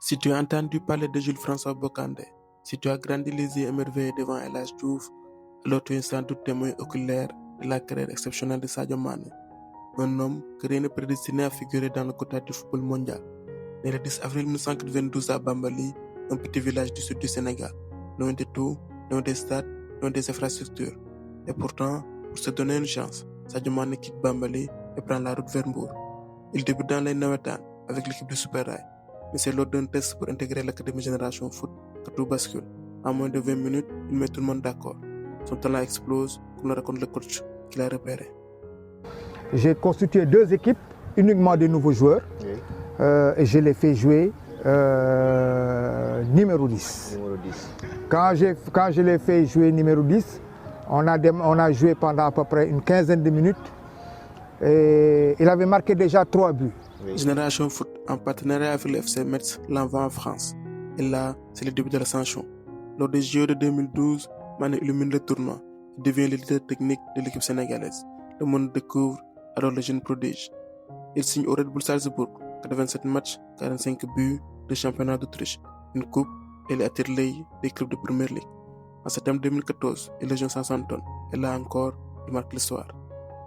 Si tu as entendu parler de Jules-François Bocandé, si tu as grandi les yeux émerveillés devant El Hadji Diouf, alors tu es sans doute témoin oculaire de la carrière exceptionnelle de Sadio Mané, un homme que rien ne prédestiné à figurer dans le quota du football mondial. Né le 10 avril 1992 à Bambali, un petit village du sud du Sénégal, loin de tout, loin des stades, loin des infrastructures. Et pourtant, pour se donner une chance, Sadio Mané quitte Bambali et prend la route vers Mbour. Il débute dans les Nawetan avec l'équipe du Super Rail, mais c'est lors d'un test pour intégrer l'Académie Génération Foot que tout bascule. En moins de 20 minutes, il met tout le monde d'accord. Son talent explose, comme le raconte le coach qu'il a repéré. J'ai constitué 2 équipes, uniquement de nouveaux joueurs, et je les fais jouer numéro 10. Quand je les fais jouer numéro 10, on a joué pendant à peu près une quinzaine de minutes, et il avait marqué déjà 3 buts. Génération Foot, en partenariat avec le FC Metz, l'envoie en France. Et là, c'est le début de l'ascension. Lors des JO de 2012, Mané illumine le tournoi. Il devient le leader technique de l'équipe sénégalaise. Le monde découvre alors le jeune prodige. Il signe au Red Bull Salzbourg, 87 matchs, 45 buts, de championnat d'Autriche, une coupe et il attire l'œil des clubs de Première Ligue. En septembre 2014, il rejoint Southampton et là encore, il marque l'histoire.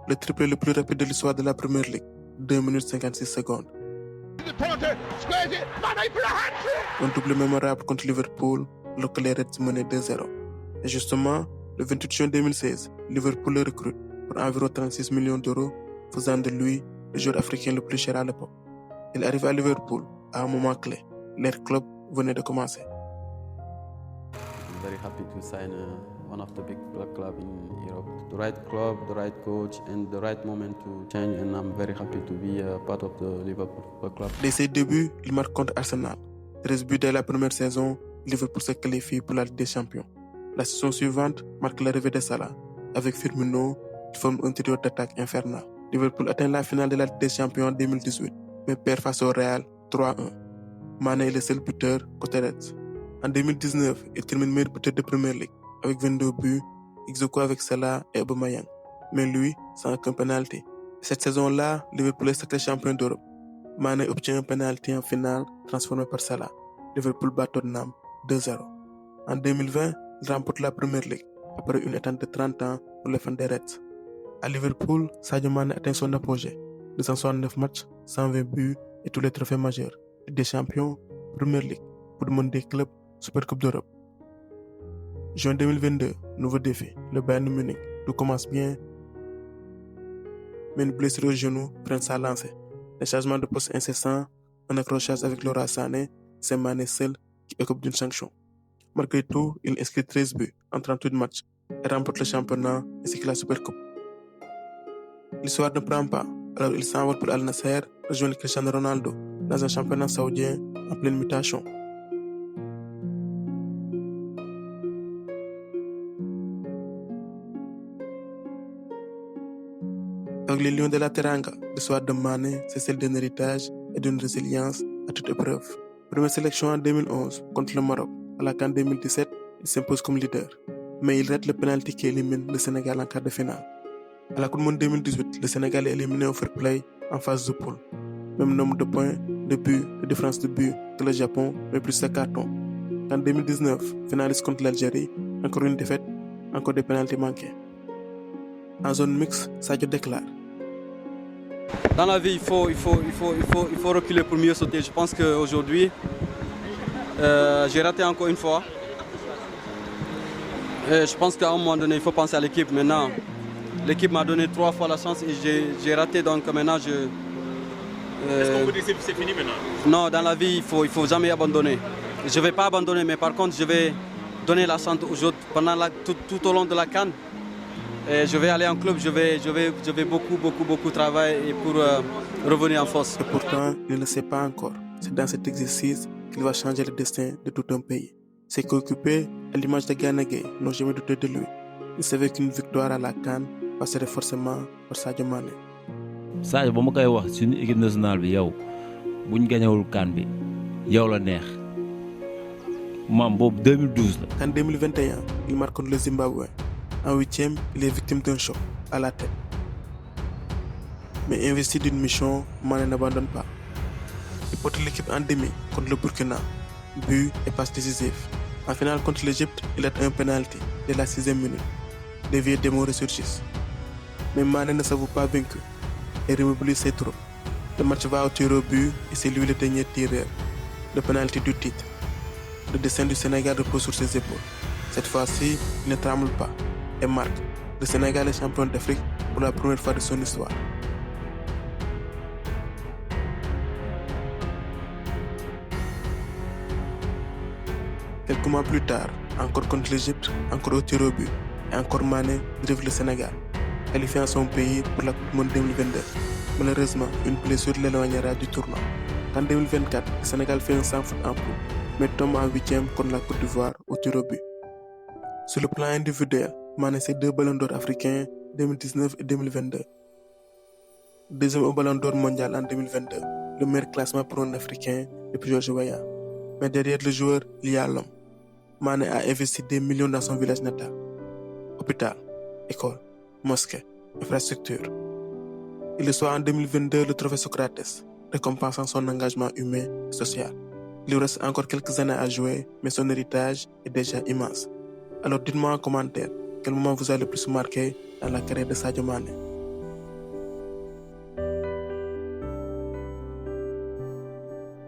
Le triplé le plus rapide de l'histoire de la Première Ligue, 2 minutes 56 secondes. Un double mémorable contre Liverpool, alors que les Reds menaient 2-0. Et justement, le 28 juin 2016, Liverpool le recrute pour environ 36 millions d'euros, faisant de lui le joueur africain le plus cher à l'époque. Il arrive à Liverpool à un moment clé. L'ère club venait de commencer. I'm very happy to sign one of the big clubs in Europe. The right club, the right coach, and the right moment to change. And I'm very happy to be part of the Liverpool club. Dès ses débuts, il marque contre Arsenal. 13 buts dès la première saison, Liverpool se qualifie pour la Ligue des Champions. La saison suivante marque l'arrivée de Salah. Avec Firmino, il forme un trio d'attaque infernal. Liverpool atteint la finale de la Ligue des Champions en 2018, mais perd face au Real 3-1. Mané est le seul buteur côté Reds. En 2019, il termine meilleur buteur de Premier League avec 22 buts, ex aequo avec Salah et Aubameyang. Mais lui, sans aucun penalty. Cette saison-là, Liverpool est sacré champion d'Europe. Mané obtient un penalty en finale transformé par Salah. Liverpool bat Tottenham 2-0. En 2020, il remporte la Premier League après une attente de 30 ans pour les fans des Reds. À Liverpool, Sadio Mané atteint son apogée. 269 matchs, 120 buts et tous les trophées majeurs. Ligue des Champions, Premier League, Coupe du Monde des clubs, Super Coupe d'Europe. Juin 2022, nouveau défi, le Bayern Munich. Tout commence bien, mais une blessure au genou prend sa lancée. Les changements de poste incessants, un accrochage avec Laura Sané, c'est Mané seul qui occupe d'une sanction. Malgré tout, il inscrit 13 buts en 38 matchs et remporte le championnat ainsi que la Super Coupe. L'histoire ne prend pas, alors il s'envole pour Al Nassr, rejoindre Cristiano Ronaldo dans un championnat saoudien en pleine mutation. Avec les Lions de la Teranga, l'histoire de Mané, c'est celle d'un héritage et d'une résilience à toute épreuve. Première sélection en 2011 contre le Maroc. À la CAN 2017, il s'impose comme leader. Mais il rate le penalty qui élimine le Sénégal en quart de finale. À la Coupe du Monde 2018, le Sénégal est éliminé au fair play en phase de poule. Même nombre de points, de buts, de différence de buts que le Japon, mais plus de cartons. En 2019, finaliste contre l'Algérie, encore une défaite, encore des penaltys manqués. En zone mixte, Sadio déclare. Dans la vie, il faut reculer pour mieux sauter. Je pense qu'aujourd'hui, j'ai raté encore une fois. Et je pense qu'à un moment donné, il faut penser à l'équipe. Maintenant, l'équipe m'a donné 3 fois la chance et j'ai raté. Donc maintenant, Est-ce qu'on peut dire que c'est fini maintenant? Non, dans la vie, il faut jamais abandonner. Je ne vais pas abandonner, mais par contre, je vais donner la chance aux autres pendant tout au long de la CAN. Et je vais aller en club, je vais beaucoup travailler pour revenir en force. Et pourtant, il ne le sait pas encore. C'est dans cet exercice qu'il va changer le destin de tout un pays. Ses coéquipiers, à l'image de Gana Gueye, n'ont jamais douté de lui. Ils savaient qu'une victoire à la CAN passerait forcément par Sadio Mané. Sadio, ba ma koy wax suñu équipe nationale bi yow buñ gañewul CAN bi yow la neex. Maam boobu 2012 la. En 2021, il marque contre le Zimbabwe. En 8e, il est victime d'un choc à la tête. Mais investi d'une mission, Mané n'abandonne pas. Il porte l'équipe en demi contre le Burkina, but et passe décisif. En finale contre l'Égypte, il a un penalty dès la 6e minute. Les vieux démons ressurgissent. Mais Mané ne s'avoue pas vaincu et remobilise ses troupes. Le match va au tir au but et c'est lui le dernier tireur. Le penalty du titre. Le destin du Sénégal repose sur ses épaules. Cette fois-ci, il ne tremble pas et marque. Le Sénégal est champion d'Afrique pour la première fois de son histoire. Quelques mois plus tard, encore contre l'Égypte, encore au tir au but, et encore Mané dribble le Sénégal, qualifiant son pays pour la Coupe du Monde 2022. Malheureusement, une blessure l'éloignera du tournoi. En 2024, le Sénégal fait un sans faute en poule, mais tombe en 8e contre la Côte d'Ivoire au tir au but. Sur le plan individuel, Mané ses 2 ballons d'or africains 2019 et 2022. Deuxième au ballon d'or mondial en 2022, le meilleur classement pour un Africain depuis Georges Weah. Mais derrière le joueur, il y a l'homme. Mané a investi des millions dans son village natal. Hôpital, école, mosquée, infrastructure. Il reçoit en 2022 le trophée Socrates, récompensant son engagement humain et social. Il lui reste encore quelques années à jouer, mais son héritage est déjà immense. Alors dites-moi en commentaire, quel moment vous a le plus marqué dans la carrière de Sadio Mané.